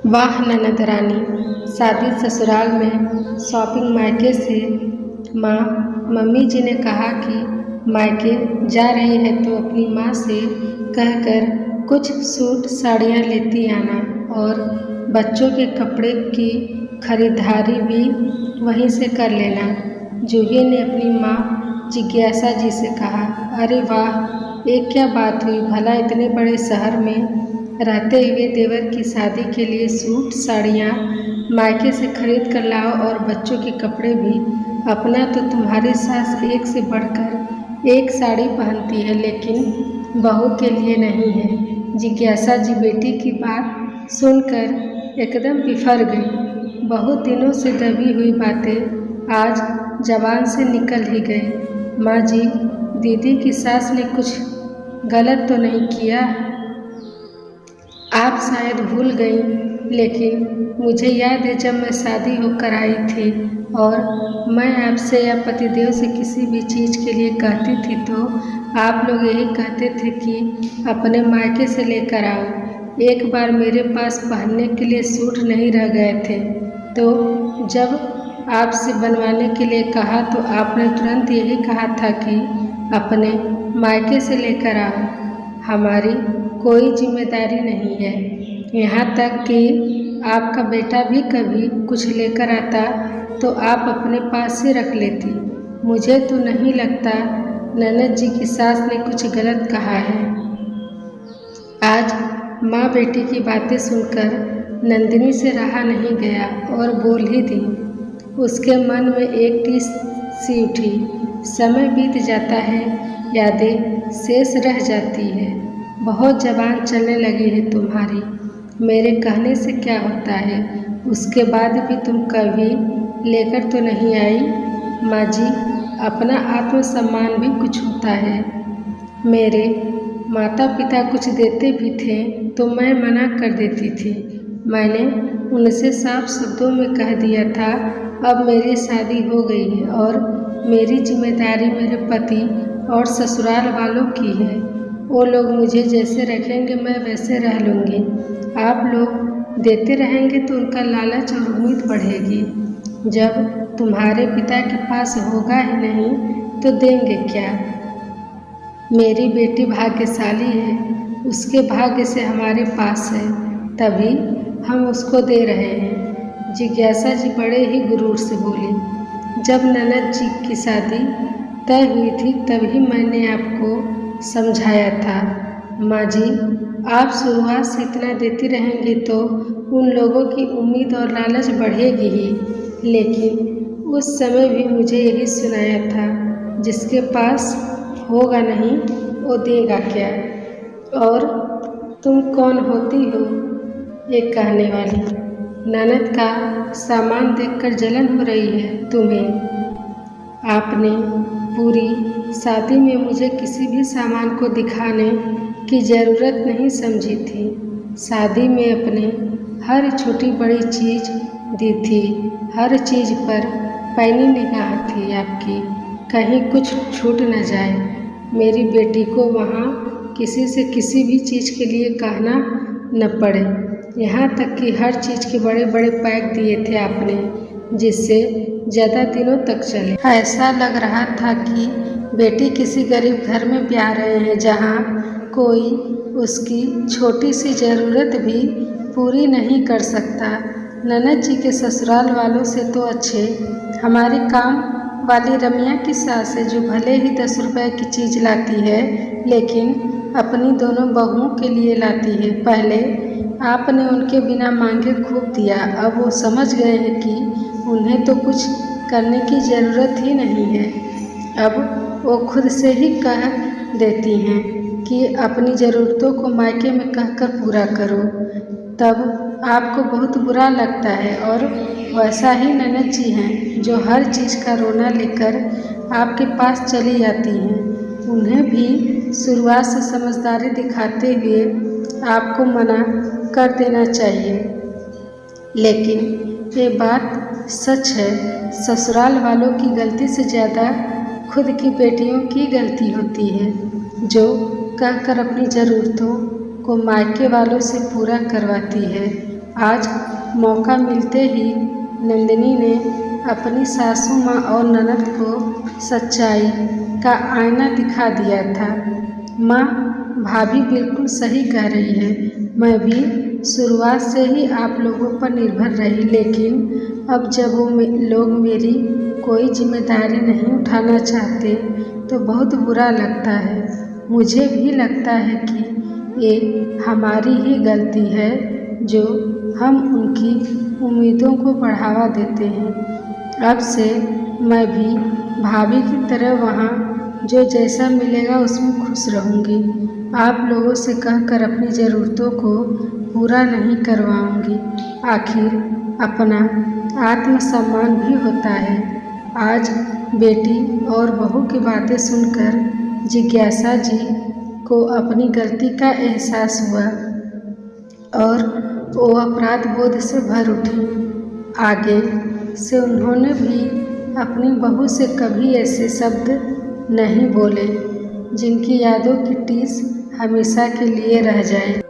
वाह ननद रानी, शादी ससुराल में शॉपिंग मायके से। माँ, मम्मी जी ने कहा कि मायके जा रही है तो अपनी माँ से कहकर कुछ सूट साड़ियाँ लेती आना और बच्चों के कपड़े की खरीदारी भी वहीं से कर लेना। जूही ने अपनी माँ जिज्ञासा जी से कहा। अरे वाह, ये क्या बात हुई भला, इतने बड़े शहर में रहते हुए देवर की शादी के लिए सूट साड़ियाँ मायके से खरीद कर लाओ और बच्चों के कपड़े भी। अपना तो तुम्हारी सास एक से बढ़कर एक साड़ी पहनती है, लेकिन बहू के लिए नहीं है। जिज्ञासा जी बेटी की बात सुनकर एकदम बिफर गई। बहुत दिनों से दबी हुई बातें आज जबान से निकल ही गई। माँ जी, दीदी की सास ने कुछ गलत तो नहीं किया? आप शायद भूल गई, लेकिन मुझे याद है जब मैं शादी होकर आई थी और मैं आपसे या पतिदेव से किसी भी चीज़ के लिए कहती थी तो आप लोग यही कहते थे कि अपने मायके से लेकर आओ। एक बार मेरे पास पहनने के लिए सूट नहीं रह गए थे, तो जब आपसे बनवाने के लिए कहा तो आपने तुरंत यही कहा था कि अपने मायके से लेकर आओ। हमारी कोई जिम्मेदारी नहीं है, यहाँ तक कि आपका बेटा भी कभी कुछ लेकर आता तो आप अपने पास ही रख लेती। मुझे तो नहीं लगता ननद जी की सास ने कुछ गलत कहा है। आज माँ बेटी की बातें सुनकर नंदिनी से रहा नहीं गया और बोल ही दी। उसके मन में एक टीस सी उठी। समय बीत जाता है, यादें शेष रह जाती है। बहुत जबान चलने लगी है तुम्हारी। मेरे कहने से क्या होता है, उसके बाद भी तुम कभी लेकर तो नहीं आई। माँ जी, अपना आत्मसम्मान भी कुछ होता है। मेरे माता पिता कुछ देते भी थे तो मैं मना कर देती थी। मैंने उनसे साफ शब्दों में कह दिया था अब मेरी शादी हो गई है और मेरी जिम्मेदारी मेरे पति और ससुराल वालों की है। वो लोग मुझे जैसे रखेंगे मैं वैसे रह लूँगी। आप लोग देते रहेंगे तो उनका लालच और उम्मीद बढ़ेगी। जब तुम्हारे पिता के पास होगा ही नहीं तो देंगे क्या? मेरी बेटी भाग्यशाली है, उसके भाग्य से हमारे पास है, तभी हम उसको दे रहे हैं। जिज्ञासा जी बड़े ही गुरूर से बोली। जब ननद जी की शादी तय हुई थी तभी मैंने आपको समझाया था। माँ जी, आप शुरुआत से इतना देती रहेंगी तो उन लोगों की उम्मीद और लालच बढ़ेगी ही। लेकिन उस समय भी मुझे यही सुनाया था, जिसके पास होगा नहीं वो देगा क्या? और तुम कौन होती हो ये कहने वाली? ननद का सामान देखकर जलन हो रही है तुम्हें? आपने पूरी शादी में मुझे किसी भी सामान को दिखाने की ज़रूरत नहीं समझी थी। शादी में अपने हर छोटी बड़ी चीज़ दी थी, हर चीज़ पर पैनी निगाह थी आपकी, कहीं कुछ छूट न जाए। मेरी बेटी को वहाँ किसी से किसी भी चीज़ के लिए कहना न पड़े। यहाँ तक कि हर चीज़ के बड़े बड़े पैक दिए थे आपने, जिससे ज़्यादा दिनों तक चले। ऐसा लग रहा था कि बेटी किसी गरीब घर में ब्याह रहे हैं, जहाँ कोई उसकी छोटी सी ज़रूरत भी पूरी नहीं कर सकता। ननद जी के ससुराल वालों से तो अच्छे हमारी काम वाली रमिया की सास है, जो भले ही 10 रुपए की चीज़ लाती है लेकिन अपनी दोनों बहुओं के लिए लाती है। पहले आपने उनके बिना मांगे खूब दिया, अब वो समझ गए हैं कि उन्हें तो कुछ करने की ज़रूरत ही नहीं है। अब वो खुद से ही कह देती हैं कि अपनी ज़रूरतों को मायके में कहकर पूरा करो। तब आपको बहुत बुरा लगता है। और वैसा ही ननद जी हैं जो हर चीज़ का रोना लेकर आपके पास चली आती हैं। उन्हें भी शुरुआत से समझदारी दिखाते हुए आपको मना कर देना चाहिए। लेकिन ये बात सच है, ससुराल वालों की गलती से ज़्यादा खुद की बेटियों की गलती होती है, जो कहकर अपनी ज़रूरतों को मायके वालों से पूरा करवाती है। आज मौका मिलते ही नंदिनी ने अपनी सासू माँ और ननद को सच्चाई का आईना दिखा दिया था। माँ, भाभी बिल्कुल सही कह रही है। मैं भी शुरुआत से ही आप लोगों पर निर्भर रही, लेकिन अब जब वो लोग मेरी कोई जिम्मेदारी नहीं उठाना चाहते तो बहुत बुरा लगता है। मुझे भी लगता है कि ये हमारी ही गलती है जो हम उनकी उम्मीदों को बढ़ावा देते हैं। अब से मैं भी भाभी की तरह वहाँ जो जैसा मिलेगा उसमें खुश रहूँगी। आप लोगों से कहकर अपनी ज़रूरतों को पूरा नहीं करवाऊँगी। आखिर अपना आत्मसम्मान भी होता है। आज बेटी और बहू की बातें सुनकर जिज्ञासा जी को अपनी गलती का एहसास हुआ और वो अपराध बोध से भर उठी। आगे से उन्होंने भी अपनी बहू से कभी ऐसे शब्द नहीं बोले जिनकी यादों की टीस हमेशा के लिए रह जाए।